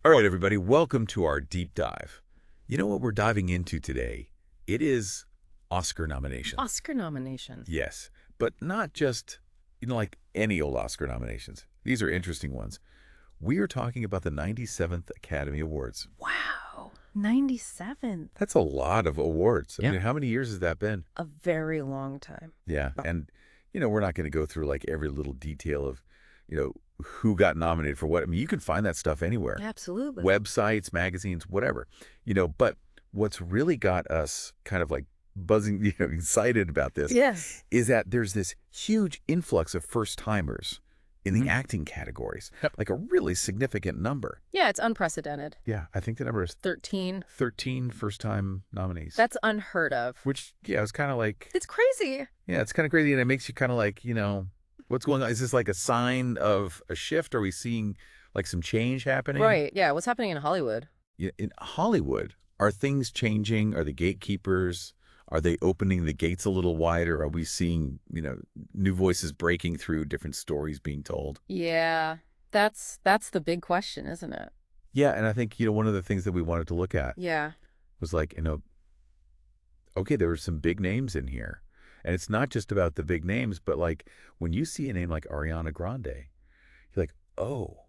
All right, everybody, welcome to our deep dive. You know what we're diving into today? It is Oscar nominations. Oscar nominations. Yes, but not just, like any old Oscar nominations. These are interesting ones. We are talking about the 97th Academy Awards. Wow. 97th. That's a lot of awards. Yeah. I mean, how many years has that been? A very long time. Yeah, and, we're not going to go through, like, every little detail of, who got nominated for what. I mean, you can find that stuff anywhere. Absolutely. Websites, magazines, whatever. But what's really got us kind of like buzzing, excited about this Yes. is that there's this huge influx of first-timers in the acting categories, like a really significant number. Yeah, it's unprecedented. Yeah, I think the number is 13. 13 first-time nominees. That's unheard of. Which, it's kind of like... It's crazy. Yeah, it's kind of crazy, and it makes you kind of like, what's going on? Is this like a sign of a shift? Are we seeing like some change happening? Right. Yeah. What's happening in Hollywood? Yeah, in Hollywood, are things changing? Are the gatekeepers, are they opening the gates a little wider? Are we seeing, new voices breaking through, different stories being told? Yeah. That's the big question, isn't it? Yeah, and I think, one of the things that we wanted to look at Yeah. was like, okay, there were some big names in here. And it's not just about the big names, but like when you see a name like Ariana Grande, you're like, oh,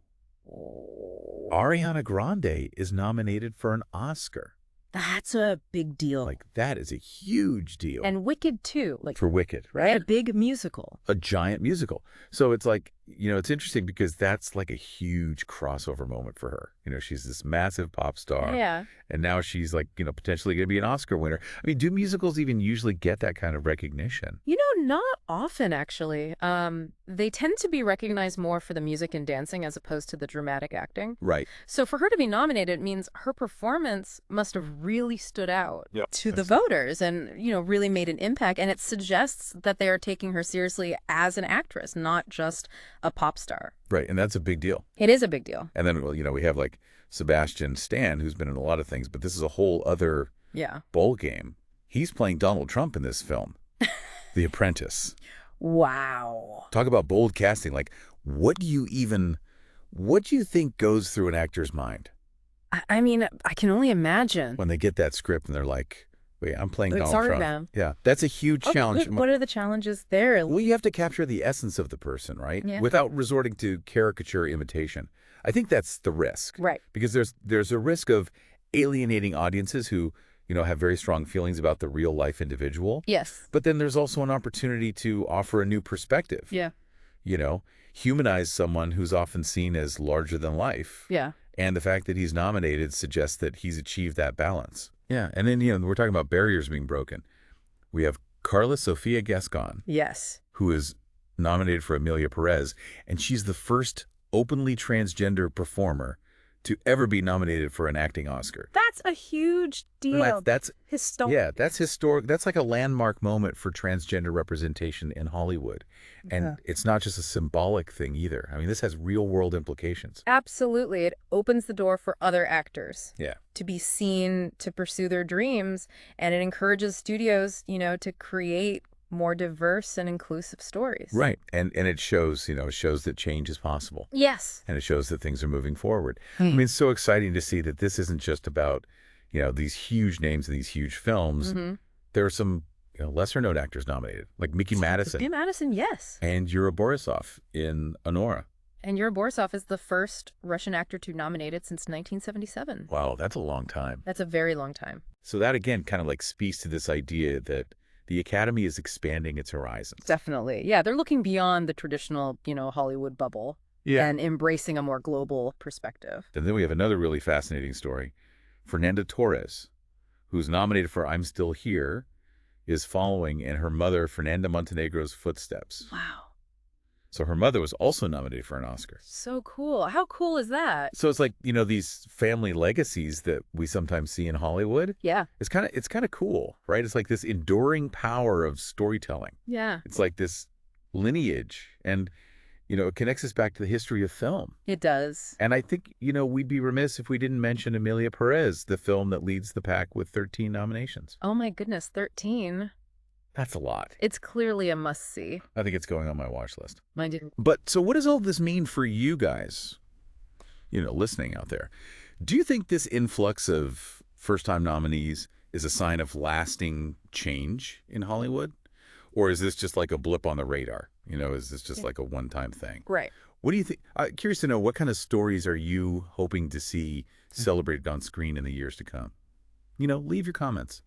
Ariana Grande is nominated for an Oscar. That's a big deal. Like, that is a huge deal. And Wicked, too. Like, for Wicked, a right? big musical. A giant musical. So it's like, it's interesting because that's like a huge crossover moment for her. She's this massive pop star. Yeah. And now she's like, potentially going to be an Oscar winner. I mean, do musicals even usually get that kind of recognition? Not often, actually. They tend to be recognized more for the music and dancing as opposed to the dramatic acting. Right. So for her to be nominated means her performance must have really stood out to the That's voters and, really made an impact. And it suggests that they are taking her seriously as an actress, not just a pop star. Right. And that's a big deal. It is a big deal. And then, we have like Sebastian Stan, who's been in a lot of things, but this is a whole other bowl game. He's playing Donald Trump in this film, The Apprentice. Wow. Talk about bold casting. Like, what do you think goes through an actor's mind? I mean, I can only imagine. When they get that script and they're like, wait, I'm playing Donald Trump. Ma'am. Yeah, that's a huge challenge. What are the challenges there? Well, you have to capture the essence of the person, right? Yeah. Without resorting to caricature imitation. I think that's the risk. Right. Because there's a risk of alienating audiences who, have very strong feelings about the real life individual. Yes. But then there's also an opportunity to offer a new perspective. Yeah. Humanize someone who's often seen as larger than life. Yeah. And the fact that he's nominated suggests that he's achieved that balance. Yeah. And then, we're talking about barriers being broken. We have Karla Sofía Gascón. Yes. Who is nominated for Emilia Pérez. And she's the first openly transgender performer to ever be nominated for an acting Oscar. That's a huge deal. That's historic. Yeah, that's historic. That's like a landmark moment for transgender representation in Hollywood. And it's not just a symbolic thing either. I mean, this has real-world implications. Absolutely. It opens the door for other actors to be seen, to pursue their dreams, and it encourages studios, to create more diverse and inclusive stories. Right. And it shows, that change is possible. Yes. And it shows that things are moving forward. I mean, it's so exciting to see that this isn't just about, these huge names and these huge films. Mm-hmm. There are some lesser-known actors nominated, like Mickey Madison. Mickey Madison, yes. And Yura Borisov in Honora. And Yura Borisov is the first Russian actor to nominate it since 1977. Wow, that's a long time. That's a very long time. So that, again, kind of like speaks to this idea that the Academy is expanding its horizons. Definitely. Yeah, they're looking beyond the traditional, Hollywood bubble and embracing a more global perspective. And then we have another really fascinating story. Fernanda Torres, who's nominated for I'm Still Here, is following in her mother, Fernanda Montenegro's footsteps. Wow. So her mother was also nominated for an Oscar. So cool. How cool is that? So it's like, these family legacies that we sometimes see in Hollywood. Yeah. It's kind of cool, right? It's like this enduring power of storytelling. Yeah. It's like this lineage and, it connects us back to the history of film. It does. And I think, we'd be remiss if we didn't mention Emilia Pérez, the film that leads the pack with 13 nominations. Oh my goodness, 13. That's a lot. It's clearly a must-see. I think it's going on my watch list. Mine didn't. But so what does all this mean for you guys, listening out there? Do you think this influx of first-time nominees is a sign of lasting change in Hollywood? Or is this just like a blip on the radar? Is this just like a one-time thing? Right. What do you think? Curious to know, what kind of stories are you hoping to see celebrated on screen in the years to come? Leave your comments.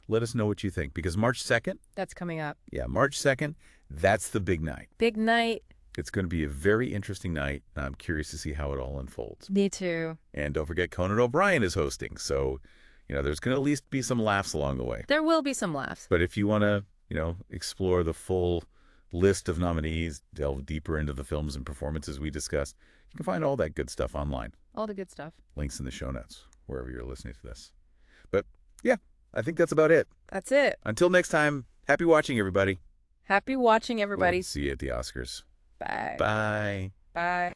Let us know what you think, because March 2nd... That's coming up. Yeah, March 2nd, that's the big night. Big night. It's going to be a very interesting night, and I'm curious to see how it all unfolds. Me too. And don't forget, Conan O'Brien is hosting, so, there's going to at least be some laughs along the way. There will be some laughs. But if you want to, explore the full list of nominees, delve deeper into the films and performances we discussed, you can find all that good stuff online. All the good stuff. Links in the show notes, wherever you're listening to this. But, yeah, I think that's about it. That's it. Until next time, happy watching, everybody. Happy watching, everybody. We'll see you at the Oscars. Bye. Bye. Bye.